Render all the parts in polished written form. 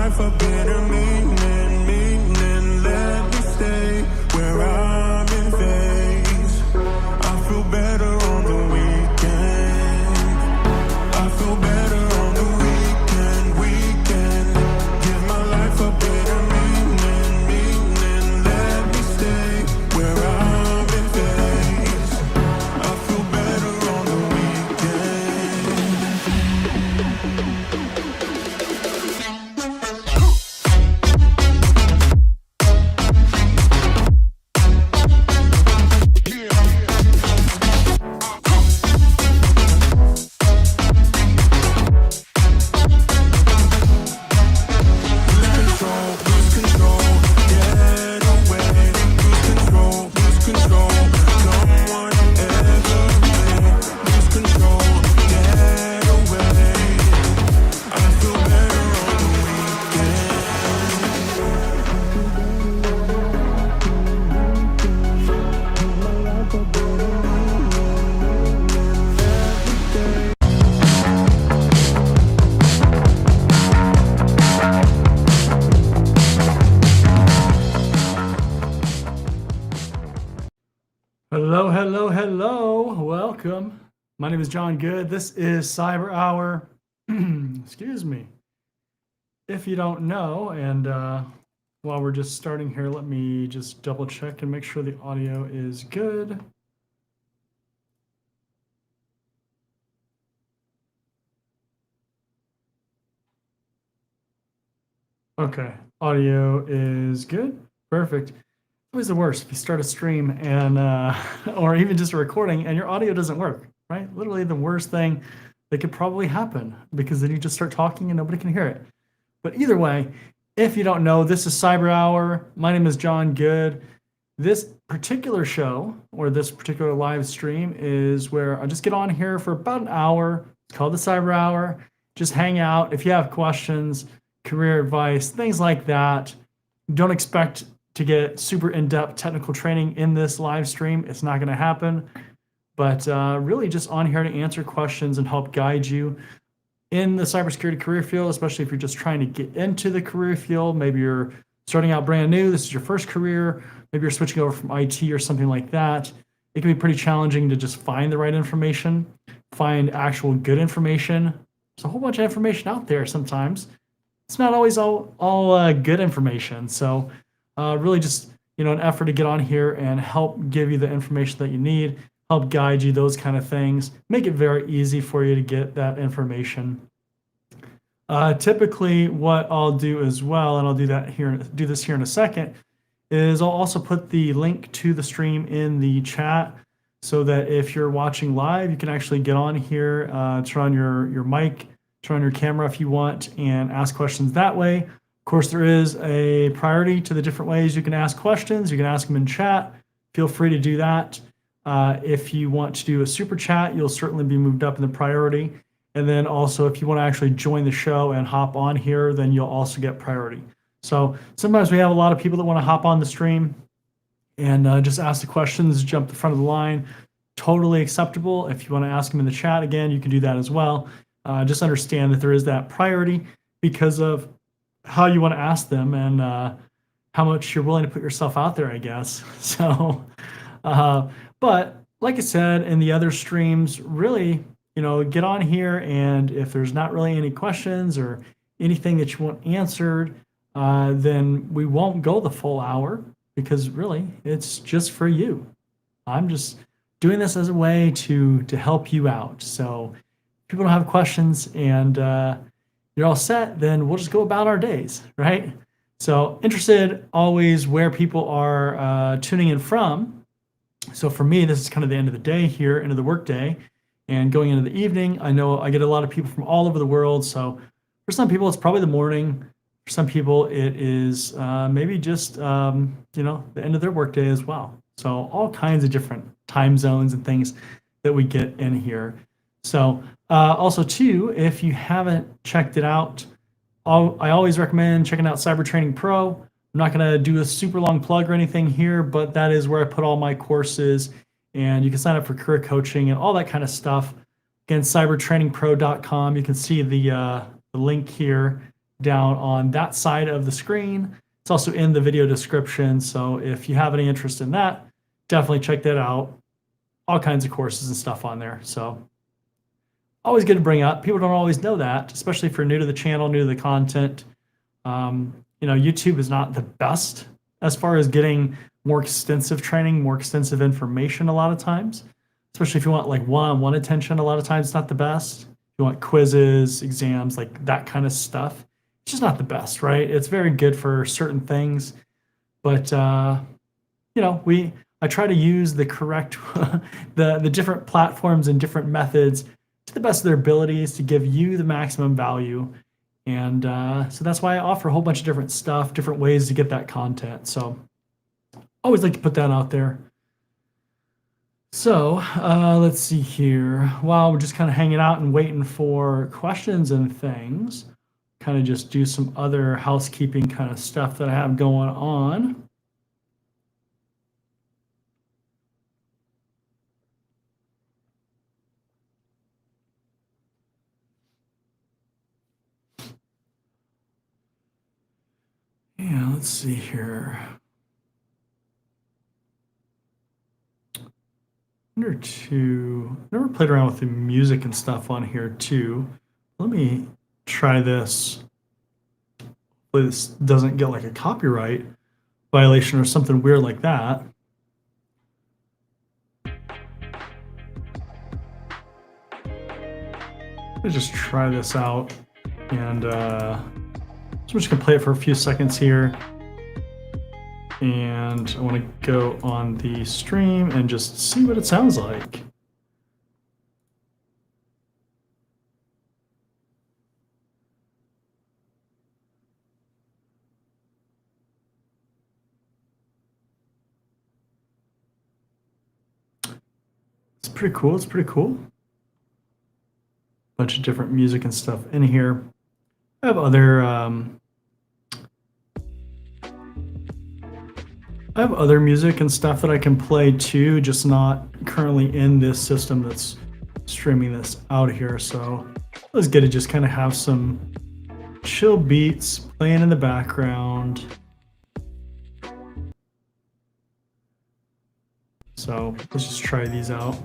life a better meaning. Let me stay where I'm in phase. I feel better on the weekend. I feel better on the weekend. Give my life a better meaning. Let me stay where I'm in phase. I feel better on the weekend. Lose control, get away. Lose control, someone ever made. Lose control, get away. I feel better on the Hello. Welcome. My name is John Good. This is Cyber Hour. Excuse me. If you don't know, and while we're just starting here, let me just double check and make sure the audio is good. Okay, audio is good. Perfect. Always the worst if you start a stream and or even just a recording and your audio doesn't work, right? Literally the worst thing that could probably happen, because then you just start talking and nobody can hear it. But either way, if you don't know, this is Cyber Hour. My name is John Good. This particular show, or this particular live stream, is where I just get on here for about an hour. It's called the Cyber Hour. Just hang out. If you have questions, career advice, things like that, don't expect to get super in-depth technical training in this live stream. It's not going to happen. But really just on here to answer questions and help guide you in the cybersecurity career field, especially if you're just trying to get into the career field. Maybe you're starting out brand new. This is your first career. Maybe you're switching over from IT or something like that. It can be pretty challenging to just find the right information, find actual good information. There's a whole bunch of information out there sometimes. It's not always all good information. So really just, an effort to get on here and help give you the information that you need, help guide you, those kind of things. Make it very easy for you to get that information. Typically what I'll do as well, and I'll do this here in a second, is I'll also put the link to the stream in the chat so that if you're watching live, you can actually get on here, turn on your mic, turn on your camera if you want, and ask questions that way. Of course, there is a priority to the different ways you can ask questions. You can ask them in chat. Feel free to do that. If you want to do a super chat, you'll certainly be moved up in the priority. And then also, if you want to actually join the show and hop on here, then you'll also get priority. So sometimes we have a lot of people that want to hop on the stream and just ask the questions, jump to the front of the line. Totally acceptable. If you want to ask them in the chat, again, you can do that as well. Just understand that there is that priority because of how you want to ask them and how much you're willing to put yourself out there, I guess. So, but like I said, in the other streams, really, get on here, and if there's not really any questions or anything that you want answered, then we won't go the full hour, because really it's just for you. I'm just doing this as a way to help you out. So if people don't have questions and you're all set, then we'll just go about our days, right? So interested always where people are tuning in from. So for me, this is kind of the end of the day here, into the work day, and going into the evening. I know I get a lot of people from all over the world. So for some people, it's probably the morning. For some people, it is maybe just, the end of their work day as well. So all kinds of different time zones and things that we get in here. So also too, if you haven't checked it out, I always recommend checking out Cyber Training Pro. I'm not going to do a super long plug or anything here, but that is where I put all my courses, and you can sign up for career coaching and all that kind of stuff. Again, cybertrainingpro.com. You can see the link here down on that side of the screen. It's also in the video description. So if you have any interest in that, definitely check that out. All kinds of courses and stuff on there. So always good to bring up. People don't always know that, especially if you're new to the channel, new to the content. YouTube is not the best as far as getting more extensive training, more extensive information a lot of times, especially if you want like one-on-one attention. A lot of times it's not the best. If you want quizzes, exams, like that kind of stuff, it's just not the best, right? It's very good for certain things, but I try to use the correct, the different platforms and different methods to the best of their abilities to give you the maximum value. And so that's why I offer a whole bunch of different stuff, different ways to get that content. So always like to put that out there. So let's see here. While we're just kind of hanging out and waiting for questions and things, kind of just do some other housekeeping kind of stuff that I have going on. Yeah, let's see here. Never played around with the music and stuff on here too. Let me try this. Hopefully this doesn't get like a copyright violation or something weird like that. Let's just try this out, and so I'm just gonna play it for a few seconds here. And I want to go on the stream and just see what it sounds like. It's pretty cool. It's pretty cool. Bunch of different music and stuff in here. I have other music and stuff that I can play too, just not currently in this system that's streaming this out here. So it's good to just kind of have some chill beats playing in the background. So let's just try these out.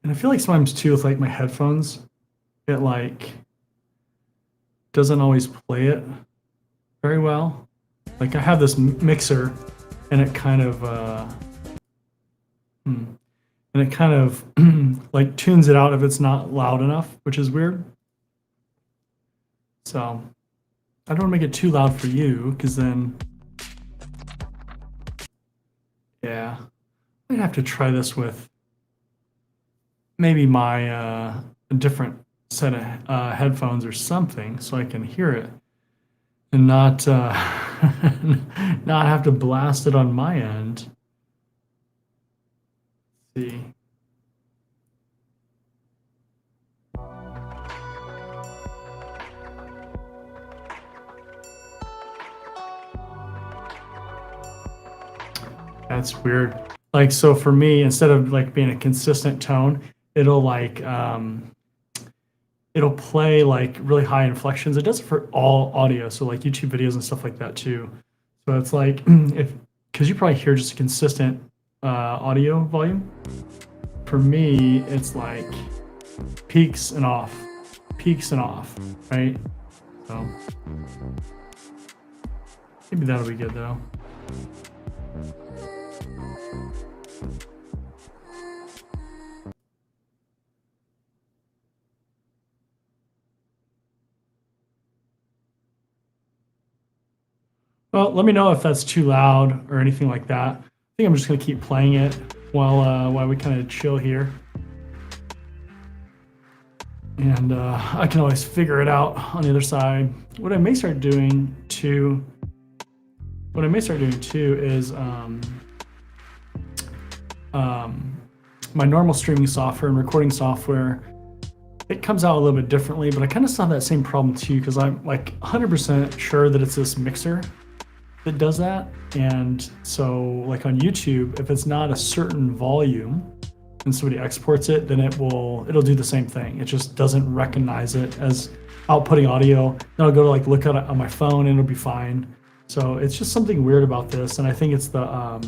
And I feel like sometimes too with like my headphones, it like doesn't always play it very well. Like I have this mixer and it kind of like tunes it out if it's not loud enough, which is weird. So I don't want to make it too loud for you, because then yeah, I'd have to try this with maybe my different set of headphones or something so I can hear it and not not have to blast it on my end. Let's see. That's weird. Like, so for me, instead of like being a consistent tone, it'll like it'll play like really high inflections. It does it for all audio, so like YouTube videos and stuff like that too. So it's like because you probably hear just a consistent audio volume. For me, it's like peaks and off, right? So maybe that'll be good though. Well, let me know if that's too loud or anything like that. I think I'm just gonna keep playing it while we kind of chill here. And I can always figure it out on the other side. What I may start doing too is my normal streaming software and recording software, it comes out a little bit differently, but I kind of saw that same problem too, because I'm like 100% sure that it's this mixer that does that. And so like on YouTube, if it's not a certain volume, and somebody exports it, then it'll do the same thing. It just doesn't recognize it as outputting audio. Then I'll go to like look at it on my phone and it'll be fine. So it's just something weird about this, and I think it's the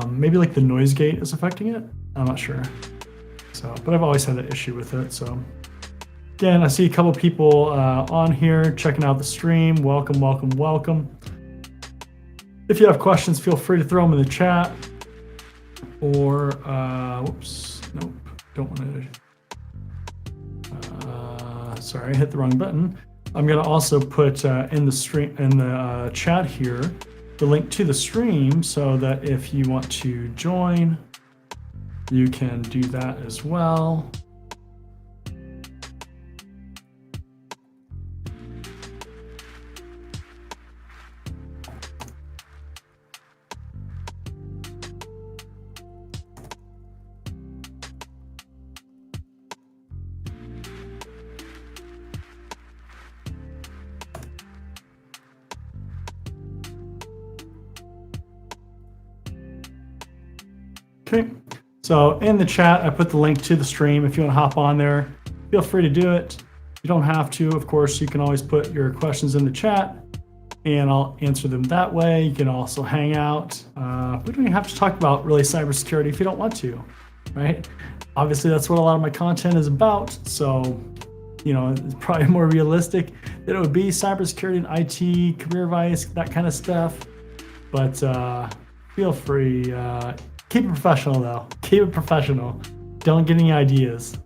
maybe like the noise gate is affecting it. I'm not sure. So, but I've always had that issue with it. So again, I see a couple people on here checking out the stream. Welcome, welcome, welcome. If you have questions, feel free to throw them in the chat. Or, whoops, nope, don't want to. Sorry, I hit the wrong button. I'm gonna also put in the chat here the link to the stream, so that if you want to join, you can do that as well. Okay, so in the chat, I put the link to the stream. If you want to hop on there, feel free to do it. You don't have to, of course. You can always put your questions in the chat and I'll answer them that way. You can also hang out. We don't even have to talk about really cybersecurity if you don't want to, right? Obviously, that's what a lot of my content is about. So, you know, it's probably more realistic that it would be cybersecurity and IT, career advice, that kind of stuff. But feel free. Keep it professional though. Keep it professional. Don't get any ideas.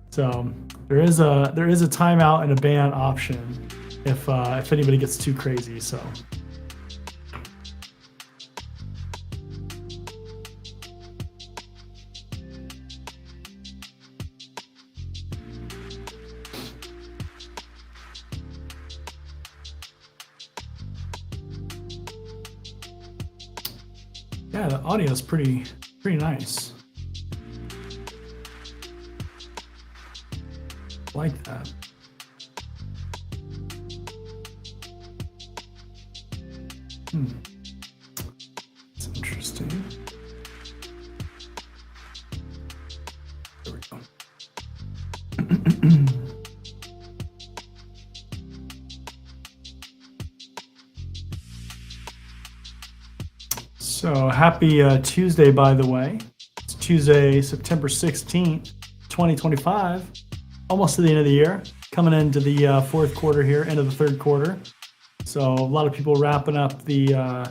So there is a timeout and a ban option if anybody gets too crazy. So. Yeah, the audio is pretty nice. Like that. It's interesting. There we go. So happy Tuesday, by the way. It's Tuesday, September 16th, 2025. Almost to the end of the year. Coming into the fourth quarter here, end of the third quarter. So a lot of people wrapping up the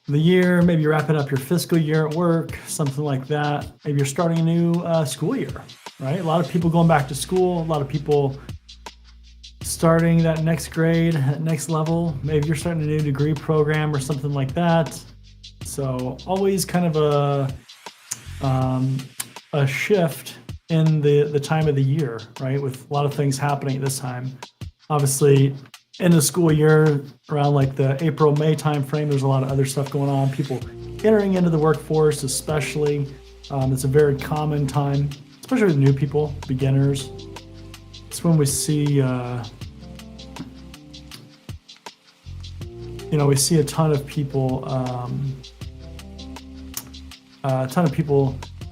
year. Maybe you're wrapping up your fiscal year at work, something like that. Maybe you're starting a new school year, right? A lot of people going back to school. A lot of people starting that next grade, that next level. Maybe you're starting a new degree program or something like that. So always kind of a shift in the time of the year, right? With a lot of things happening at this time. Obviously, in the school year, around like the April, May timeframe, there's a lot of other stuff going on. People entering into the workforce, especially. It's a very common time, especially with new people, beginners. It's when we see, we see a ton of people,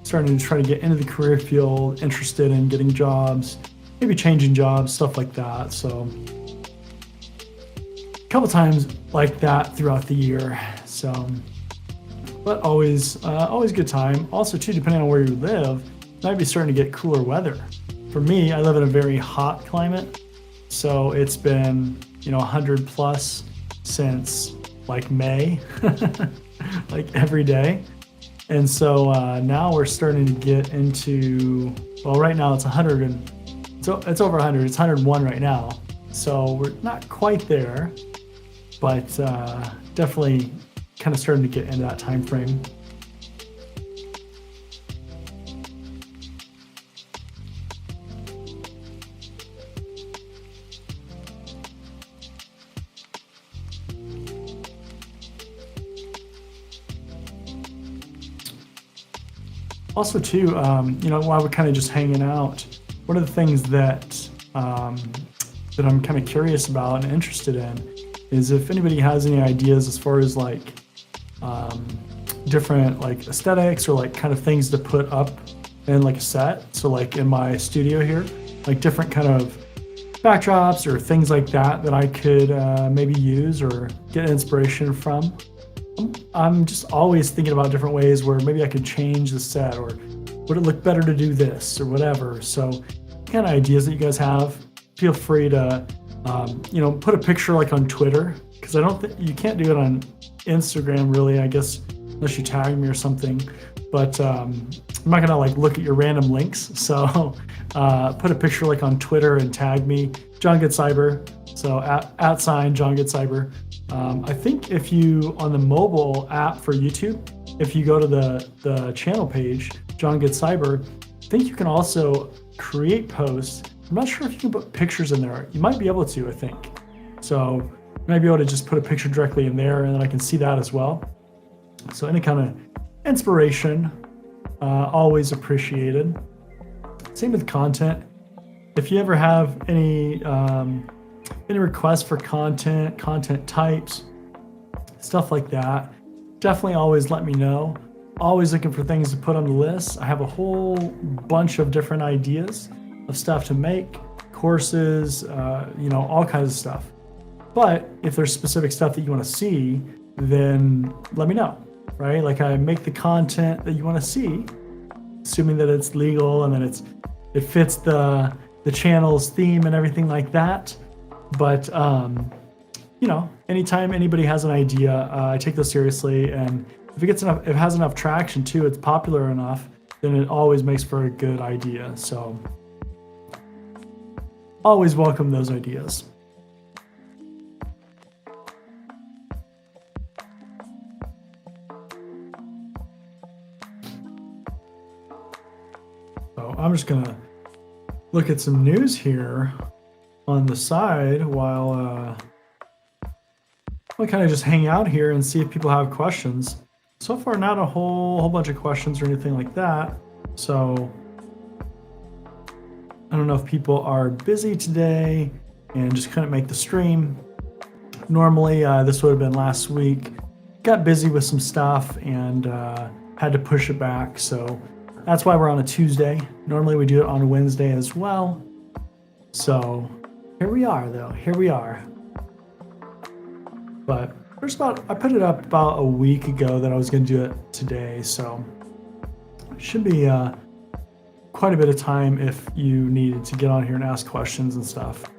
starting to try to get into the career field, interested in getting jobs, maybe changing jobs, stuff like that. So a couple times like that throughout the year. So, but always good time. Also too, depending on where you live, might be starting to get cooler weather. For me, I live in a very hot climate. So it's been, 100 plus since like May, like every day. And so now we're starting to get into, well, right now it's 100 and it's over 100. It's 101 right now. So we're not quite there, but definitely kind of starting to get into that time frame. Also too, while we're kind of just hanging out, one of the things that that I'm kind of curious about and interested in is if anybody has any ideas as far as like different like aesthetics or like kind of things to put up in like a set. So like in my studio here, like different kind of backdrops or things like that that I could maybe use or get inspiration from. I'm just always thinking about different ways where maybe I could change the set, or would it look better to do this or whatever. So kind of ideas that you guys have, feel free to put a picture like on Twitter, because I don't think you can't do it on Instagram really, I guess, unless you tag me or something. But I'm not gonna like look at your random links. So put a picture like on Twitter and tag me, John Good Cyber. So at sign John Good Cyber. I think if you on the mobile app for YouTube, if you go to the channel page, John Good Cyber, I think you can also create posts. I'm not sure if you can put pictures in there. You might be able to, I think. So you might be able to just put a picture directly in there, and then I can see that as well. So any kind of inspiration, always appreciated. Same with content. If you ever have any requests for content types, stuff like that, definitely always let me know. Always looking for things to put on the list. I have a whole bunch of different ideas of stuff to make, courses, all kinds of stuff. But if there's specific stuff that you want to see, then let me know, right? Like I make the content that you want to see, assuming that it's legal and that it fits the channel's theme and everything like that. But anytime anybody has an idea, I take those seriously, and if it has enough traction too, it's popular enough, then it always makes for a good idea. So always welcome those ideas. So I'm just gonna look at some news here on the side while I kind of just hang out here and see if people have questions. So far, not a whole bunch of questions or anything like that. So I don't know if people are busy today and just couldn't make the stream. Normally, this would have been last week. Got busy with some stuff and had to push it back. So that's why we're on a Tuesday. Normally we do it on a Wednesday as well. So here we are though, here we are. But I put it up about a week ago that I was gonna do it today. So it should be quite a bit of time if you needed to get on here and ask questions and stuff.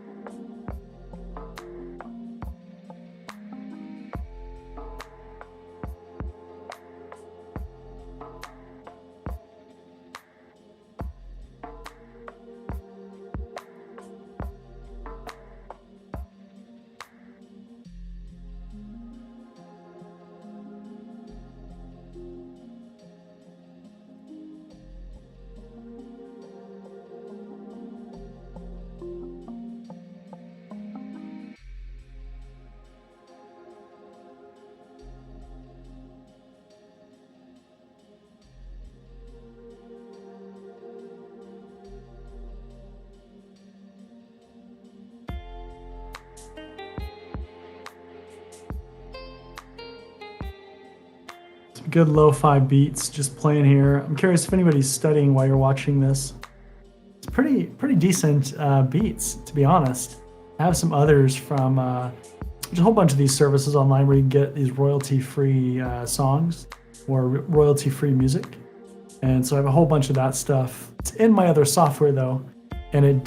Good lo-fi beats just playing here. I'm curious if anybody's studying while you're watching this. It's pretty decent beats, to be honest. I have some others from there's a whole bunch of these services online where you can get these royalty-free songs or royalty-free music. And so I have a whole bunch of that stuff. It's in my other software though, and it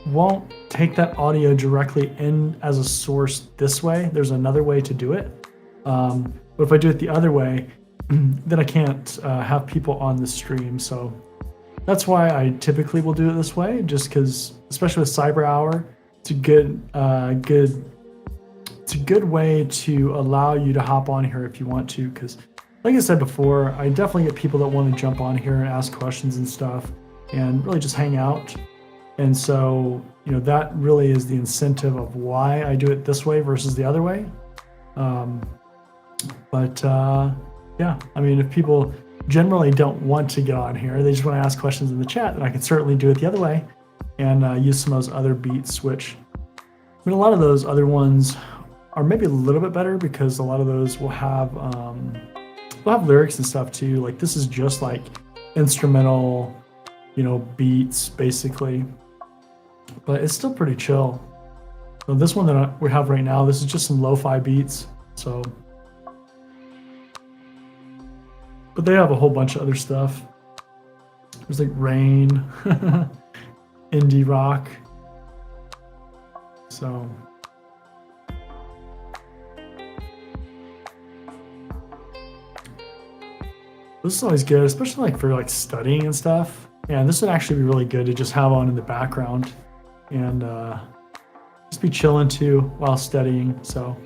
won't take that audio directly in as a source this way. There's another way to do it. But if I do it the other way, then I can't have people on the stream. So that's why I typically will do it this way, just because, especially with Cyber Hour, it's a good way to allow you to hop on here if you want to. Because like I said before, I definitely get people that want to jump on here and ask questions and stuff and really just hang out. And so, that really is the incentive of why I do it this way versus the other way. Yeah, I mean, if people generally don't want to get on here, they just want to ask questions in the chat, then I can certainly do it the other way and use some of those other beats, which, a lot of those other ones are maybe a little bit better because a lot of those will have lyrics and stuff too. Like this is just like instrumental, beats basically, but it's still pretty chill. So this one that we have right now, this is just some lo-fi beats. So, but they have a whole bunch of other stuff. There's like rain, indie rock. So. This is always good, especially like for like studying and stuff. Yeah, this would actually be really good to just have on in the background and just be chilling too while studying. So.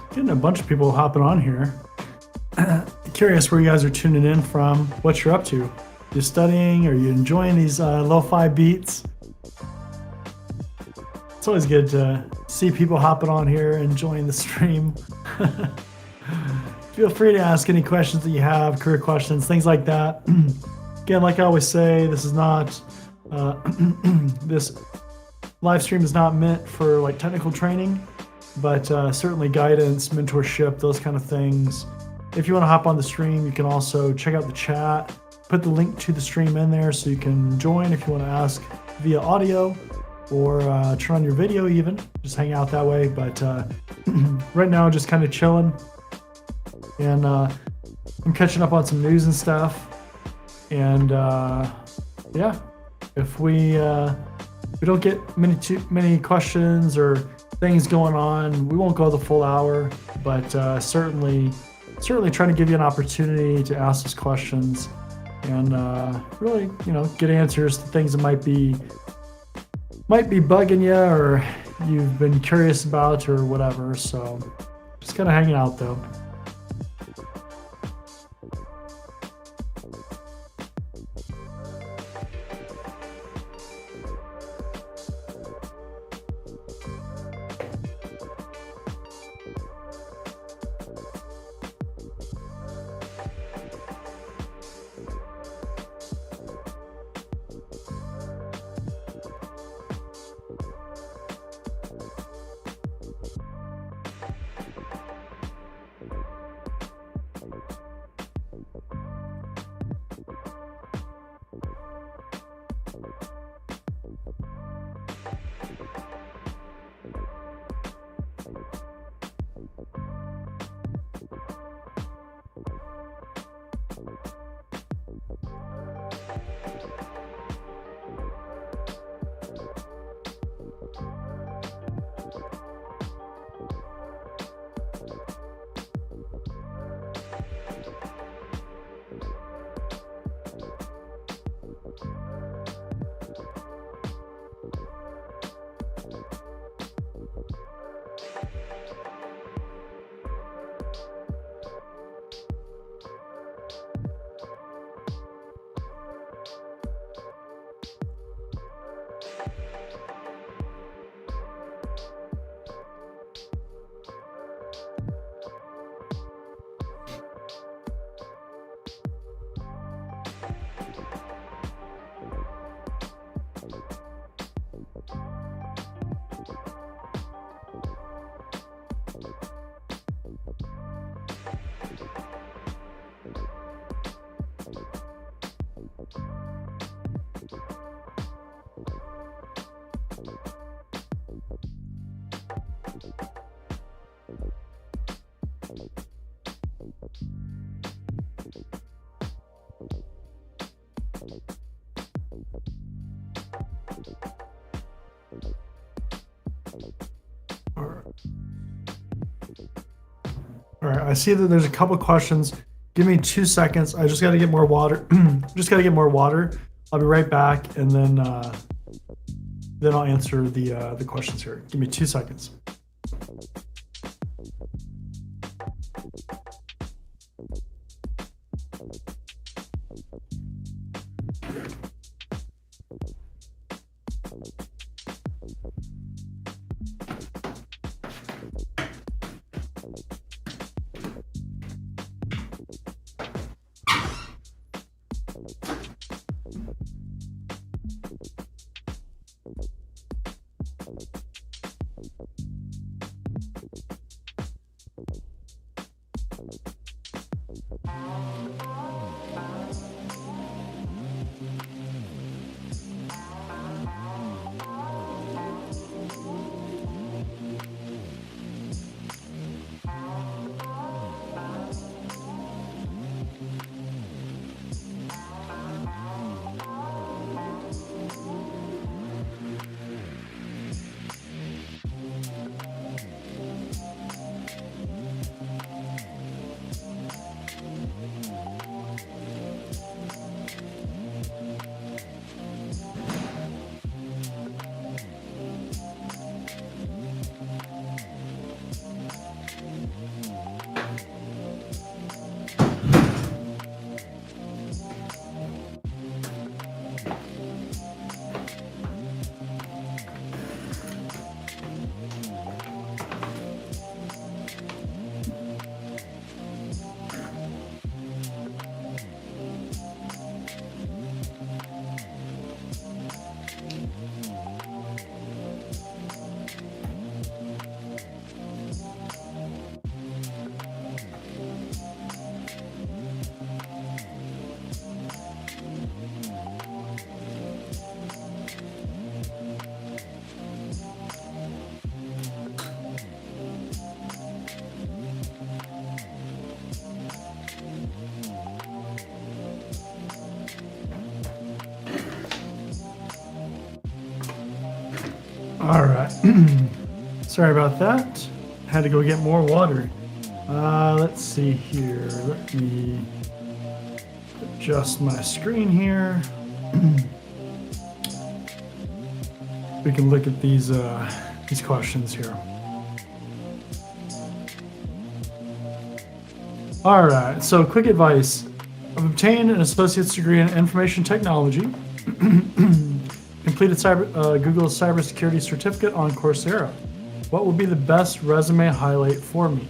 Getting a bunch of people hopping on here. Curious where you guys are tuning in from, what you're up to. You studying? Are you enjoying these lo-fi beats? It's always good to see people hopping on here, enjoying the stream. Feel free to ask any questions that you have, career questions, things like that. Again, like I always say, this is not, this live stream is not meant for like technical training, but certainly guidance, mentorship, those kind of things. If you want to hop on the stream, you can also check out the chat, put the link to the stream in there so you can join if you want to ask via audio. or turn on your video even, just hang out that way. But right now, just kind of chilling, and I'm catching up on some news and stuff. And yeah, if we don't get many questions or things going on, we won't go the full hour. But certainly trying to give you an opportunity to ask us questions and really, get answers to things that might be bugging you or you've been curious about or whatever. So just kind of hanging out though. All right, I see that there's a couple questions. Give me 2 seconds. I just got to get more water. I'll be right back, and then I'll answer the questions here. Give me 2 seconds. All right. Sorry about that. Had to go get more water. Let's see here. Let me adjust my screen here. We can look at these questions here. All right. So, quick advice: I've obtained an associate's degree in information technology. Completed Google's cybersecurity certificate on Coursera. What would be the best resume highlight for me?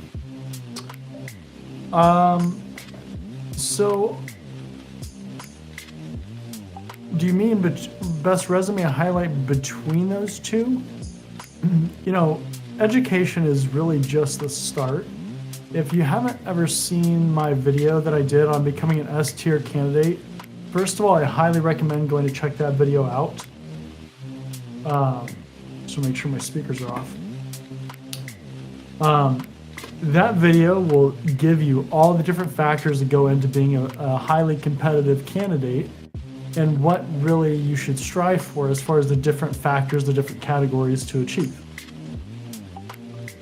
So do you mean best resume highlight between those two? You know, education is really just the start. If you haven't ever seen my video that I did on becoming an S-tier candidate, first of all, I highly recommend going to check that video out. So make sure my speakers are off. That video will give you all the different factors that go into being a highly competitive candidate and what really you should strive for as far as the different factors, the different categories to achieve.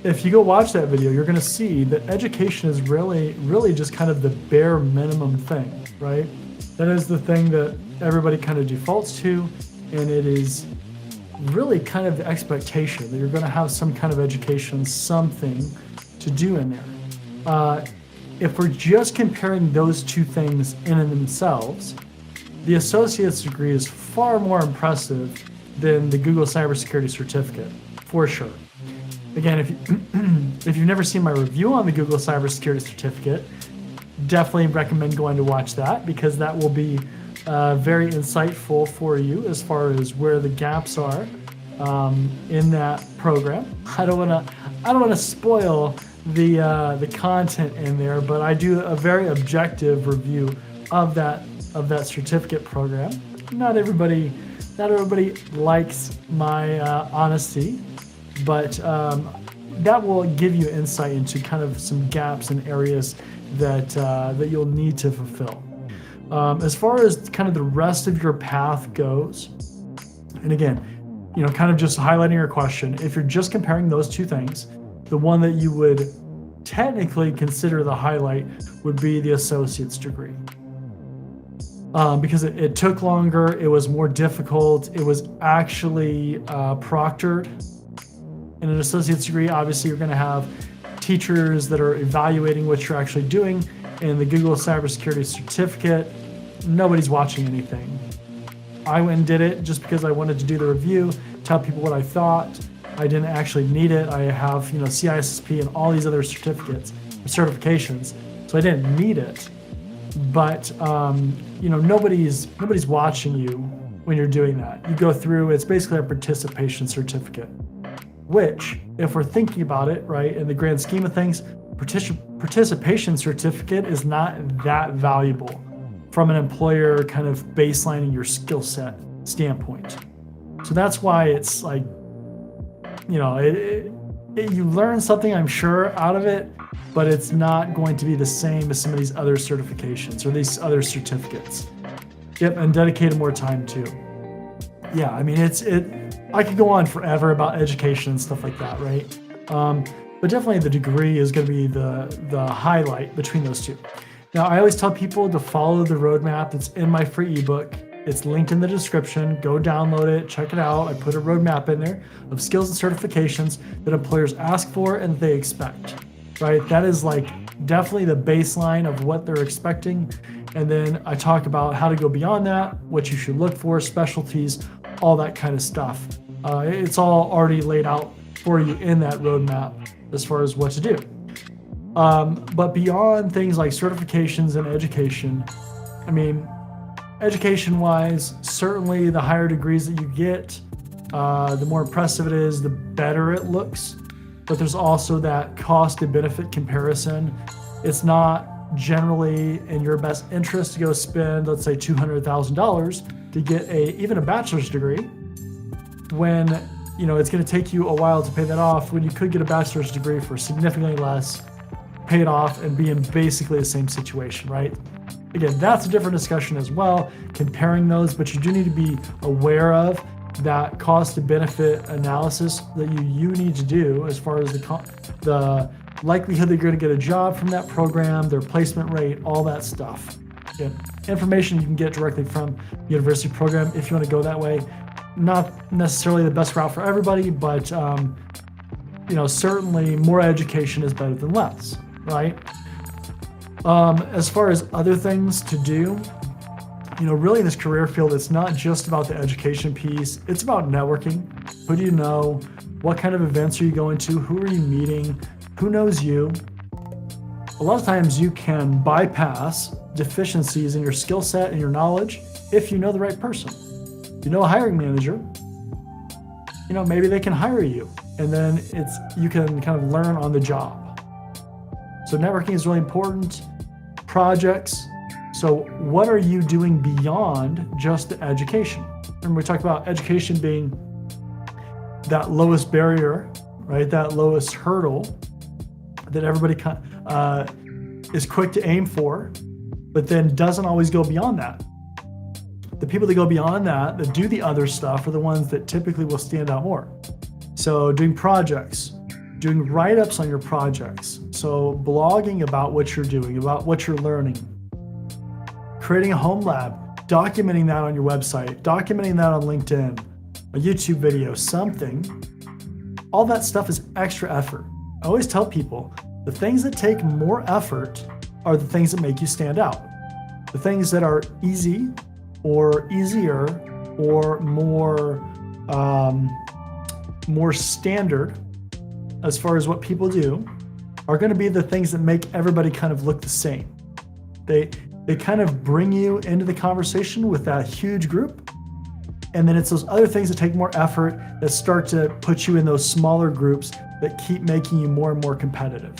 If you go watch that video, you're going to see that education is really just kind of the bare minimum thing, right? That is the thing that everybody kind of defaults to, and it is really kind of the expectation that you're going to have some kind of education, something to do in there. If we're just comparing those two things in and themselves, the associate's degree is far more impressive than the Google Cybersecurity certificate, for sure. Again, if you've never seen my review on the Google Cybersecurity certificate, definitely recommend going to watch that, because that will be very insightful for you as far as where the gaps are in that program. I don't want to spoil the content in there, but I do a very objective review of that certificate program. Not everybody likes my honesty, but that will give you insight into kind of some gaps and areas that you'll need to fulfill. As far as kind of the rest of your path goes, and again, kind of just highlighting your question, if you're just comparing those two things, the one that you would technically consider the highlight would be the associate's degree. Because it took longer, it was more difficult, it was actually proctored. In an associate's degree, obviously you're going to have teachers that are evaluating what you're actually doing. In the Google Cybersecurity certificate, nobody's watching anything. I went and did it just because I wanted to do the review, tell people what I thought. I didn't actually need it. I have, CISSP and all these other certifications, so I didn't need it. But nobody's watching you when you're doing that. You go through, it's basically a participation certificate, which, if we're thinking about it, right, in the grand scheme of things, participation certificate is not that valuable from an employer kind of baselining your skill set standpoint. So that's why it's like, you learn something, I'm sure, out of it, but it's not going to be the same as some of these other certifications or these other certificates. Yep, and dedicated more time too. Yeah, I mean, I could go on forever about education and stuff like that, right? But definitely the degree is going to be the highlight between those two. Now, I always tell people to follow the roadmap that's in my free ebook. It's linked in the description. Go download it, check it out. I put a roadmap in there of skills and certifications that employers ask for and they expect, right? That is like definitely the baseline of what they're expecting. And then I talk about how to go beyond that, what you should look for, specialties, all that kind of stuff. It's all already laid out for you in that roadmap as far as what to do. But beyond things like certifications and education, I mean, education-wise, certainly the higher degrees that you get, the more impressive it is, the better it looks. But there's also that cost to benefit comparison. It's not generally in your best interest to go spend, let's say, $200,000 to get even a bachelor's degree when it's going to take you a while to pay that off, when you could get a bachelor's degree for significantly less, pay it off, and be in basically the same situation, right? Again, that's a different discussion as well, comparing those, but you do need to be aware of that cost to benefit analysis that you need to do as far as the likelihood that you're going to get a job from that program, their placement rate, all that stuff. Again, information you can get directly from the university program if you want to go that way. Not necessarily the best route for everybody, but certainly more education is better than less, right? As far as other things to do, really in this career field, it's not just about the education piece. It's about networking. Who do you know? What kind of events are you going to? Who are you meeting? Who knows you? A lot of times you can bypass deficiencies in your skill set and your knowledge if you know the right person. You know a hiring manager, maybe they can hire you, and then you can kind of learn on the job. So networking is really important. Projects. So what are you doing beyond just the education? Remember we talked about education being that lowest barrier, right? That lowest hurdle that everybody is quick to aim for, but then doesn't always go beyond that. The people that go beyond that do the other stuff, are the ones that typically will stand out more. So doing projects, doing write-ups on your projects. So blogging about what you're doing, about what you're learning. Creating a home lab, documenting that on your website, documenting that on LinkedIn, a YouTube video, something. All that stuff is extra effort. I always tell people, the things that take more effort are the things that make you stand out. The things that are easy or easier or more standard as far as what people do are going to be the things that make everybody kind of look the same. They kind of bring you into the conversation with that huge group. And then it's those other things that take more effort that start to put you in those smaller groups that keep making you more and more competitive.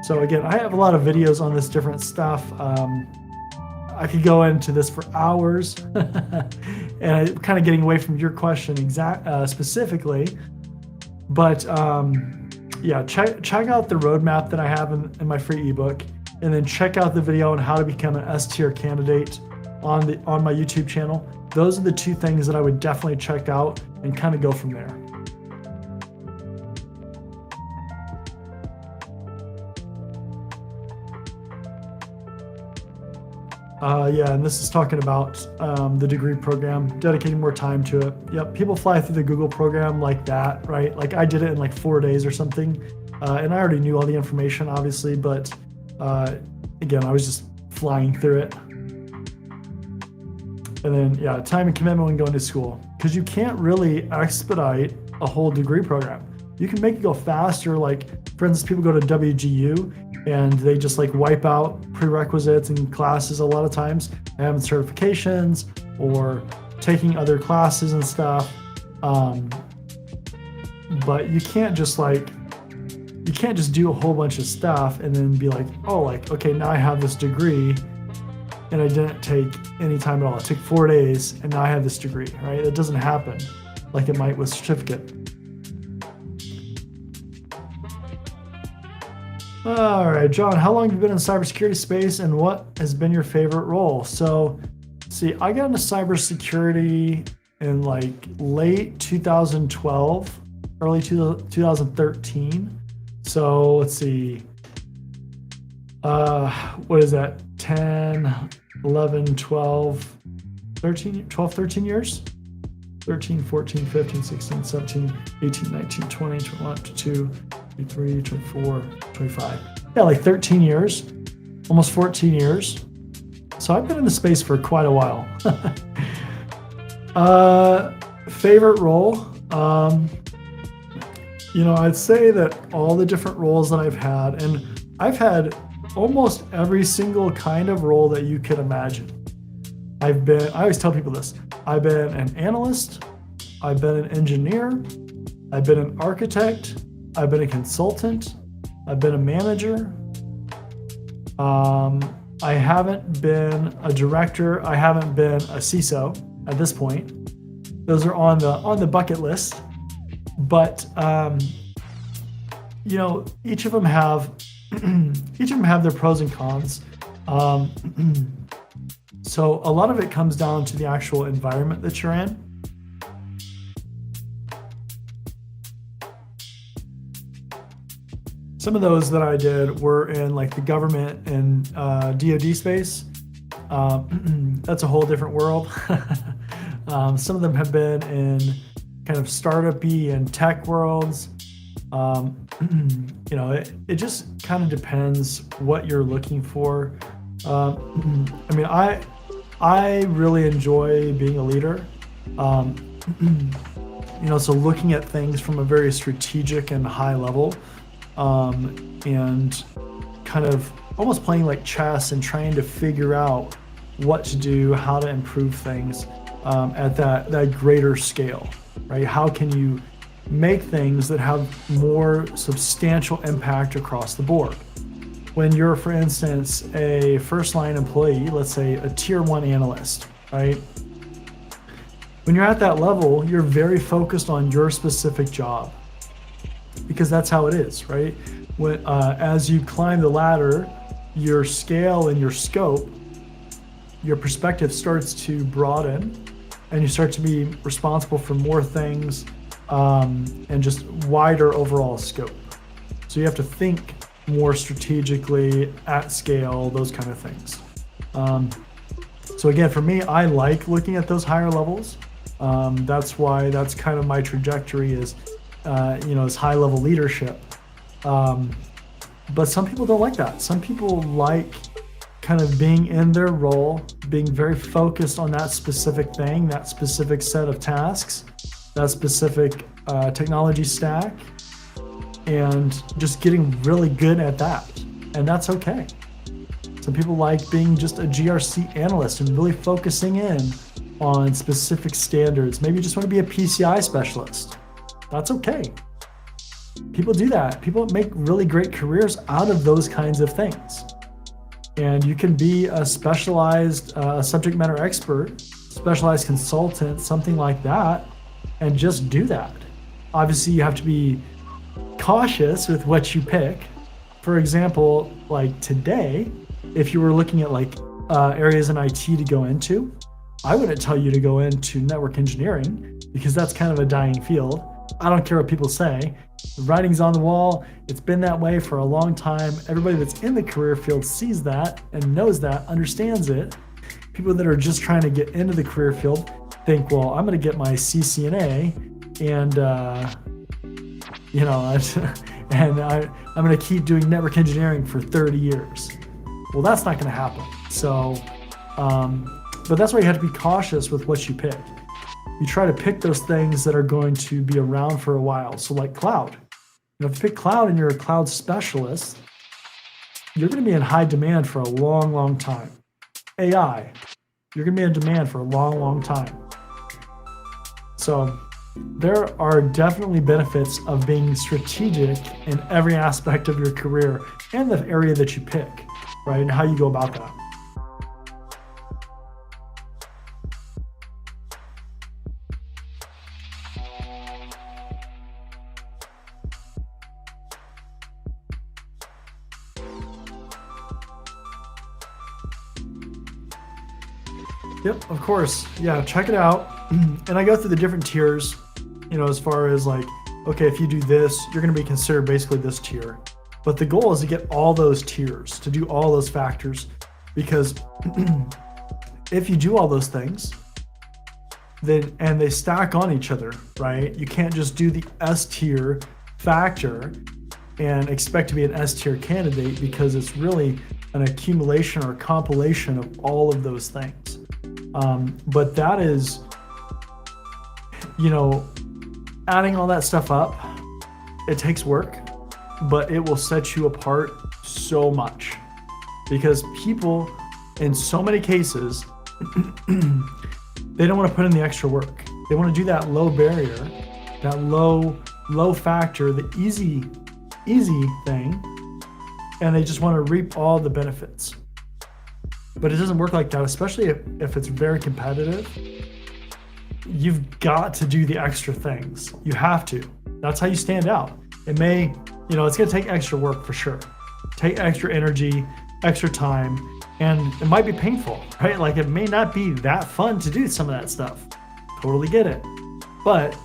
So again, I have a lot of videos on this different stuff. I could go into this for hours and I'm kind of getting away from your question specifically. But check out the roadmap that I have in my free ebook, and then check out the video on how to become an S-tier candidate on my YouTube channel. Those are the two things that I would definitely check out and kind of go from there. And this is talking about the degree program, dedicating more time to it. Yep, people fly through the Google program like that, right? Like I did it in like 4 days or something, and I already knew all the information, obviously, but again, I was just flying through it. And then, time and commitment when going to school, because you can't really expedite a whole degree program. You can make it go faster. Like, for instance, people go to WGU and they just like wipe out prerequisites and classes a lot of times, having certifications or taking other classes and stuff. But you can't just do a whole bunch of stuff and then be like, okay, now I have this degree and I didn't take any time at all. It took 4 days and now I have this degree, right? That doesn't happen like it might with certificate. All right, John, how long have you been in the cybersecurity space and what has been your favorite role? So, see, I got into cybersecurity in like late 2012, early 2013. So let's see, what is that? 10, 11, 12, 13 years? 13, 14, 15, 16, 17, 18, 19, 20, 21, 22, 23, 24, 25. Yeah, like 13 years, almost 14 years. So I've been in the space for quite a while. Favorite role? I'd say that all the different roles that I've had, and I've had almost every single kind of role that you could imagine. I always tell people this, I've been an analyst, I've been an engineer, I've been an architect, I've been a consultant, I've been a manager. I haven't been a director, I haven't been a CISO at this point. Those are on the bucket list. But each of them have their pros and cons. So a lot of it comes down to the actual environment that you're in. Some of those that I did were in like the government and DoD space. That's a whole different world. Some of them have been in kind of startup-y and tech worlds. It just kind of depends what you're looking for. I really enjoy being a leader. So looking at things from a very strategic and high level, and kind of almost playing like chess and trying to figure out what to do, how to improve things at that greater scale, right? How can you make things that have more substantial impact across the board? When you're, for instance, a first line employee, let's say a tier 1 analyst, right? When you're at that level, you're very focused on your specific job, because that's how it is, right? As you climb the ladder, your scale and your scope, your perspective starts to broaden, and you start to be responsible for more things, and just wider overall scope. So you have to think more strategically at scale, those kind of things. So again, for me, I like looking at those higher levels. That's why that's kind of my trajectory is high level leadership. But some people don't like that. Some people like kind of being in their role, being very focused on that specific thing, that specific set of tasks, that specific technology stack, and just getting really good at that. And that's okay. Some people like being just a GRC analyst and really focusing in on specific standards. Maybe you just want to be a PCI specialist. That's okay. People do that. People make really great careers out of those kinds of things. And you can be a specialized subject matter expert, specialized consultant, something like that, and just do that. Obviously, you have to be cautious with what you pick. For example, like today, if you were looking at like areas in IT to go into, I wouldn't tell you to go into network engineering, because that's kind of a dying field. I don't care what people say. The writing's on the wall. It's been that way for a long time. Everybody that's in the career field sees that and knows that, understands it. People that are just trying to get into the career field think, well, I'm going to get my CCNA and I'm going to keep doing network engineering for 30 years. Well, that's not going to happen. So, but that's why you have to be cautious with what you pick. You try to pick those things that are going to be around for a while. So like cloud, if you pick cloud and you're a cloud specialist, you're going to be in high demand for a long, long time. AI, you're going to be in demand for a long, long time. So there are definitely benefits of being strategic in every aspect of your career and the area that you pick, right? And how you go about that. Yep, of course. Yeah, check it out. And I go through the different tiers, as far as like, okay, if you do this, you're going to be considered basically this tier. But the goal is to get all those tiers, to do all those factors, because if you do all those things, and they stack on each other, right? You can't just do the S tier factor and expect to be an S tier candidate, because it's really an accumulation or a compilation of all of those things. But that is, adding all that stuff up, it takes work, but it will set you apart so much, because people in so many cases, they don't want to put in the extra work. They want to do that low barrier, that low factor, the easy thing, and they just want to reap all the benefits. But it doesn't work like that, especially if it's very competitive. You've got to do the extra things. You have to. That's how you stand out. It may, it's going to take extra work for sure. Take extra energy, extra time, and it might be painful, right? Like it may not be that fun to do some of that stuff. Totally get it. But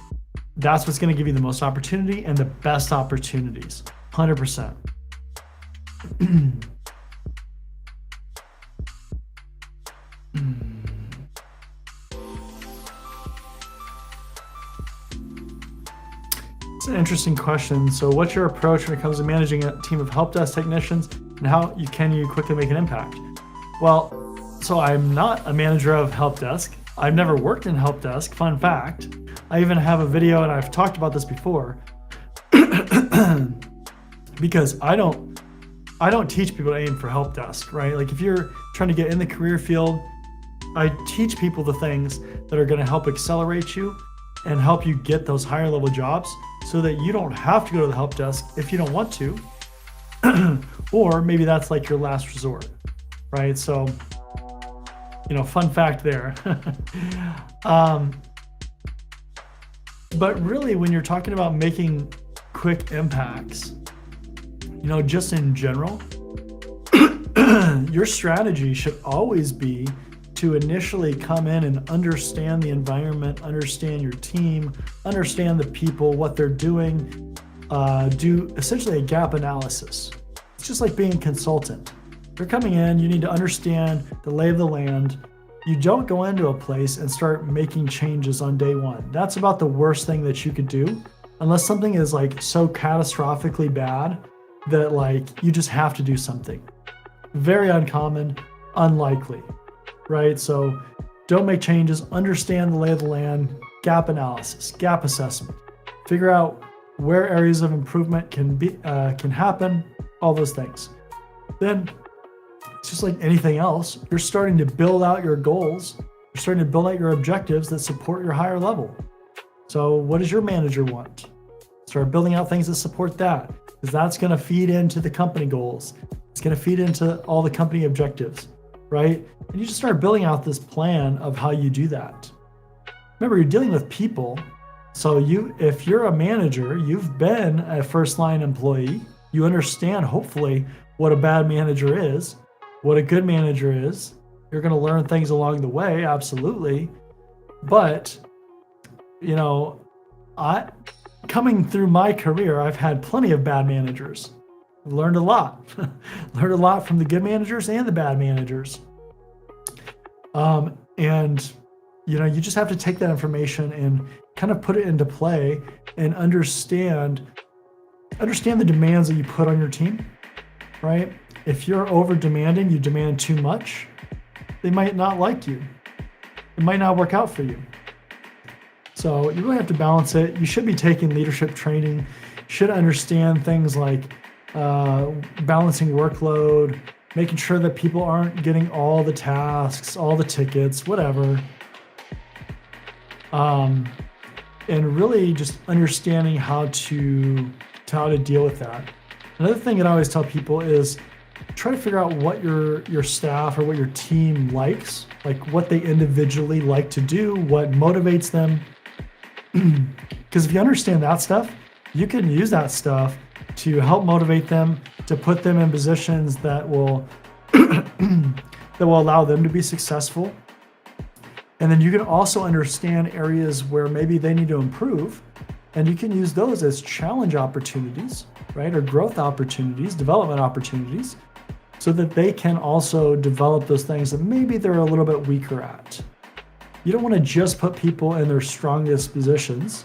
that's what's going to give you the most opportunity and the best opportunities. 100%. It's an interesting question. So what's your approach when it comes to managing a team of help desk technicians, and how can you quickly make an impact? Well, so I'm not a manager of help desk. I've never worked in help desk, fun fact. I even have a video, and I've talked about this before, because I don't teach people to aim for help desk, right? Like if you're trying to get in the career field, I teach people the things that are going to help accelerate you and help you get those higher level jobs, so that you don't have to go to the help desk if you don't want to, or maybe that's like your last resort, right? So, fun fact there. But really, when you're talking about making quick impacts, just in general, your strategy should always be to initially come in and understand the environment, understand your team, understand the people, what they're doing, do essentially a gap analysis. It's just like being a consultant. You're coming in, you need to understand the lay of the land. You don't go into a place and start making changes on day one. That's about the worst thing that you could do, unless something is like so catastrophically bad that like you just have to do something. Very uncommon, unlikely. Right? So don't make changes, understand the lay of the land, gap analysis, gap assessment, figure out where areas of improvement can happen, all those things. Then it's just like anything else. You're starting to build out your goals. You're starting to build out your objectives that support your higher level. So what does your manager want? Start building out things that support that, because that's going to feed into the company goals. It's going to feed into all the company objectives, right? And you just start building out this plan of how you do that. Remember, you're dealing with people. So if you're a manager, you've been a first line employee, you understand hopefully what a bad manager is, what a good manager is. You're going to learn things along the way, absolutely. But, coming through my career, I've had plenty of bad managers. I've learned a lot. Learned a lot from the good managers and the bad managers. You just have to take that information and kind of put it into play and understand the demands that you put on your team, right? If you're over demanding, you demand too much, they might not like you. It might not work out for you. So you really have to balance it. You should be taking leadership training. You should understand things like balancing workload, making sure that people aren't getting all the tasks, all the tickets, whatever. And really just understanding how to deal with that. Another thing that I always tell people is try to figure out what your staff or what your team likes, like what they individually like to do, what motivates them. Because if you understand that stuff, you can use that stuff to help motivate them, to put them in positions that will allow them to be successful. And then you can also understand areas where maybe they need to improve, and you can use those as challenge opportunities, right? Or growth opportunities, development opportunities, so that they can also develop those things that maybe they're a little bit weaker at. You don't want to just put people in their strongest positions,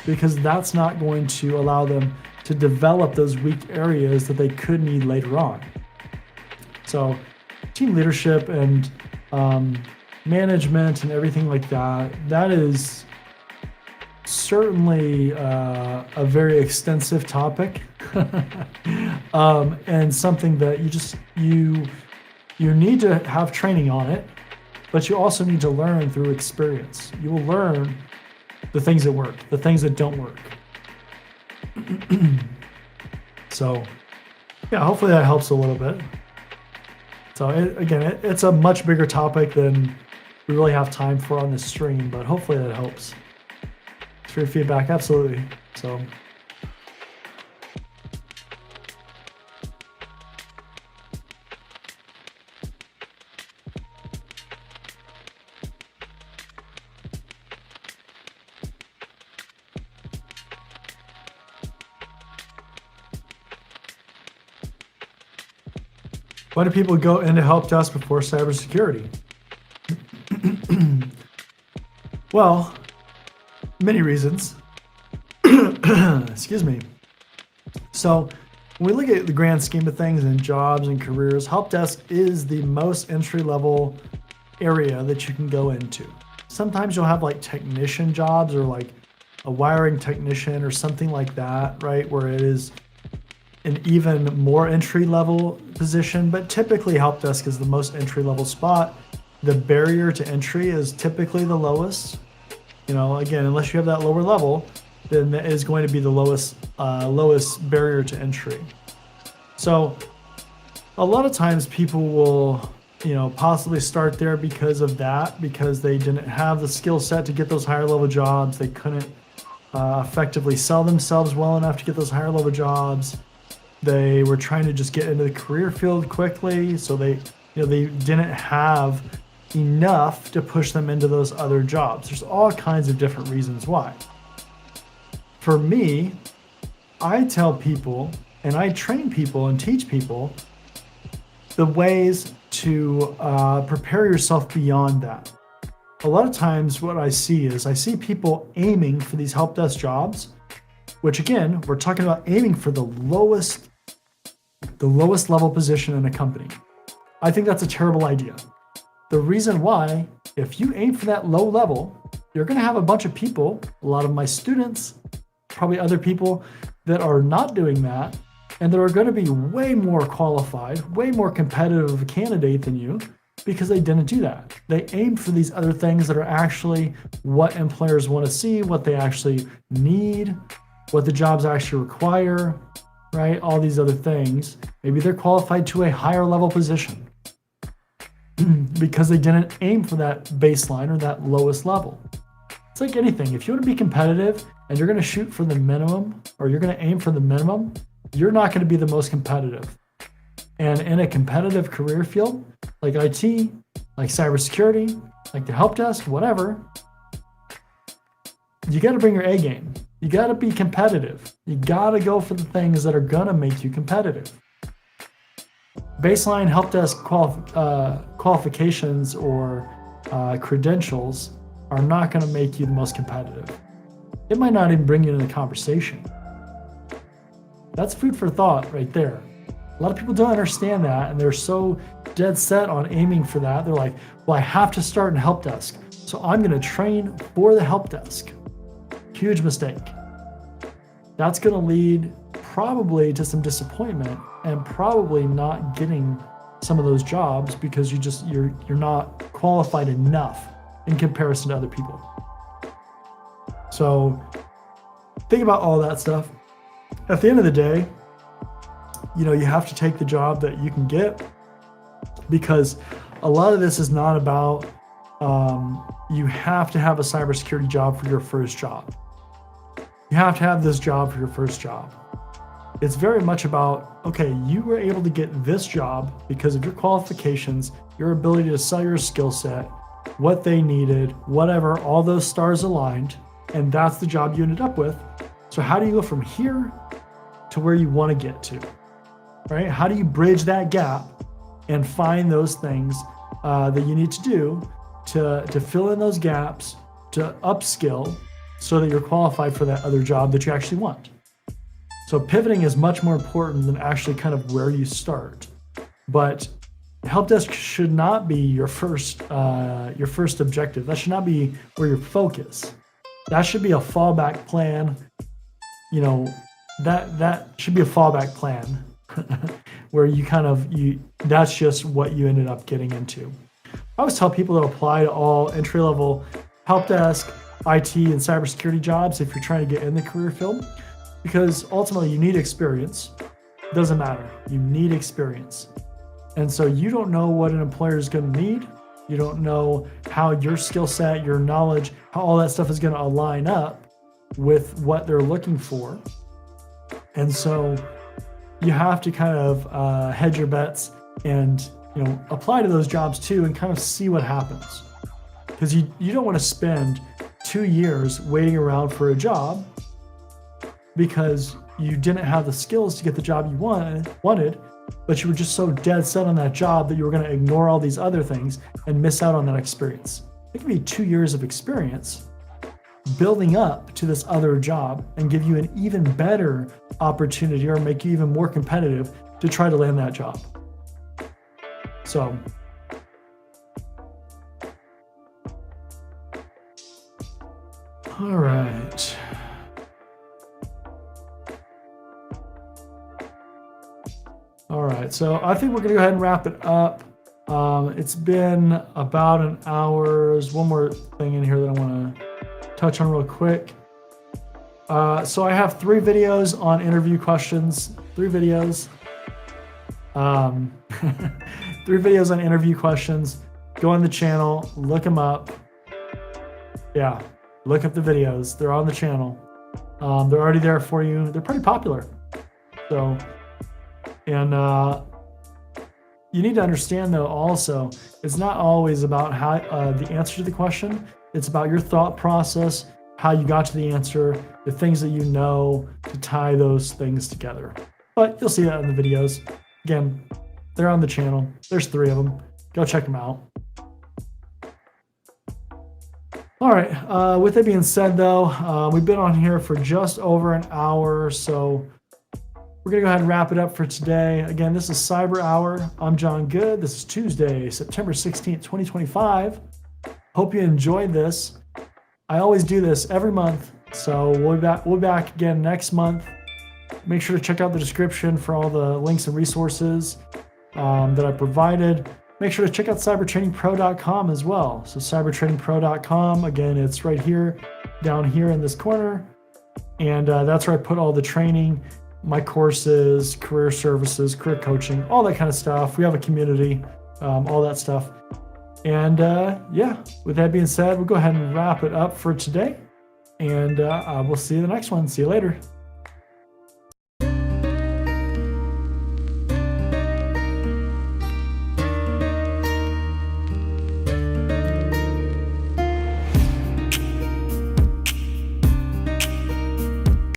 because that's not going to allow them to develop those weak areas that they could need later on. So team leadership and management and everything like that is certainly a very extensive topic and something that you need to have training on it, but you also need to learn through experience. You will learn the things that work, the things that don't work. So yeah, hopefully that helps a little bit. So it's a much bigger topic than we really have time for on this stream, but hopefully that helps. It's for your feedback, absolutely. So Why do people go into help desk before cybersecurity? Well, many reasons. Excuse me. So when we look at the grand scheme of things and jobs and careers, help desk is the most entry level area that you can go into. Sometimes you'll have like technician jobs or like a wiring technician or something like that, right? Where it is an even more entry level position, but typically help desk is the most entry level spot. The barrier to entry is typically the lowest. You know, again, unless you have that lower level, then that is going to be the lowest barrier to entry. So a lot of times people will, you know, possibly start there because of that, because they didn't have the skill set to get those higher level jobs. They couldn't effectively sell themselves well enough to get those higher level jobs. They were trying to just get into the career field quickly, so they didn't have enough to push them into those other jobs. There's all kinds of different reasons why. For me, I tell people and I train people and teach people the ways to prepare yourself beyond that. A lot of times what I see people aiming for these help desk jobs, which again, we're talking about aiming for the lowest level position in a company. I think that's a terrible idea. The reason why, if you aim for that low level, you're going to have a bunch of people, a lot of my students, probably other people that are not doing that, and that are going to be way more qualified, way more competitive of a candidate than you, because they didn't do that. They aimed for these other things that are actually what employers want to see, what they actually need, what the jobs actually require, right? All these other things. Maybe they're qualified to a higher level position because they didn't aim for that baseline or that lowest level. It's like anything. If you want to be competitive and you're going to shoot for the minimum, or you're going to aim for the minimum, you're not going to be the most competitive. And in a competitive career field, like IT, like cybersecurity, like the help desk, whatever, you got to bring your A game. You got to be competitive. You got to go for the things that are going to make you competitive. Baseline help desk qualifications or credentials are not going to make you the most competitive. It might not even bring you into the conversation. That's food for thought right there. A lot of people don't understand that, and they're so dead set on aiming for that. They're like, well, I have to start in help desk, so I'm going to train for the help desk. Huge mistake. That's going to lead probably to some disappointment and probably not getting some of those jobs because you're not qualified enough in comparison to other people. So think about all that stuff. At the end of the day, you have to take the job that you can get, because a lot of this is not about you have to have a cybersecurity job for your first job. You have to have this job for your first job. It's very much about, okay, you were able to get this job because of your qualifications, your ability to sell your skill set, what they needed, whatever, all those stars aligned, and that's the job you ended up with. So how do you go from here to where you want to get to, right? How do you bridge that gap and find those things that you need to do to fill in those gaps, to upskill so that you're qualified for that other job that you actually want? So pivoting is much more important than actually kind of where you start. But help desk should not be your first objective. That should not be where your focus. That should be a fallback plan. That should be a fallback plan where that's just what you ended up getting into. I always tell people to apply to all entry-level help desk, IT, and cybersecurity jobs if you're trying to get in the career field, because ultimately you need experience. It doesn't matter. You need experience. And so you don't know what an employer is going to need. You don't know how your skill set, your knowledge, how all that stuff is going to align up with what they're looking for. And so you have to kind of hedge your bets and apply to those jobs too and kind of see what happens. Because you don't want to spend 2 years waiting around for a job because you didn't have the skills to get the job you wanted, but you were just so dead set on that job that you were going to ignore all these other things and miss out on that experience. It could be 2 years of experience building up to this other job and give you an even better opportunity or make you even more competitive to try to land that job. So, all right. All right, so I think we're gonna go ahead and wrap it up. It's been about an hour. There's one more thing in here that I wanna touch on real quick. So I have 3 videos on interview questions, 3 videos. 3 videos on interview questions. Go on the channel, look them up. Yeah, look up the videos. They're on the channel. They're already there for you. They're pretty popular. So, and you need to understand though also, it's not always about how the answer to the question. It's about your thought process, how you got to the answer, the things that you know to tie those things together. But you'll see that in the videos. Again, they're on the channel. There's 3 of them. Go check them out. All right, with that being said though, we've been on here for just over an hour, so we're gonna go ahead and wrap it up for today. Again, this is Cyber Hour. I'm John Good. This is Tuesday, September 16th, 2025. Hope you enjoyed this. I always do this every month, so we'll be back again next month. Make sure to check out the description for all the links and resources that I provided. Make sure to check out cybertrainingpro.com as well. So cybertrainingpro.com, again, it's right here, down here in this corner. And that's where I put all the training, my courses, career services, career coaching, all that kind of stuff. We have a community, all that stuff. And yeah, with that being said, we'll go ahead and wrap it up for today. And we'll see you in the next one. See you later.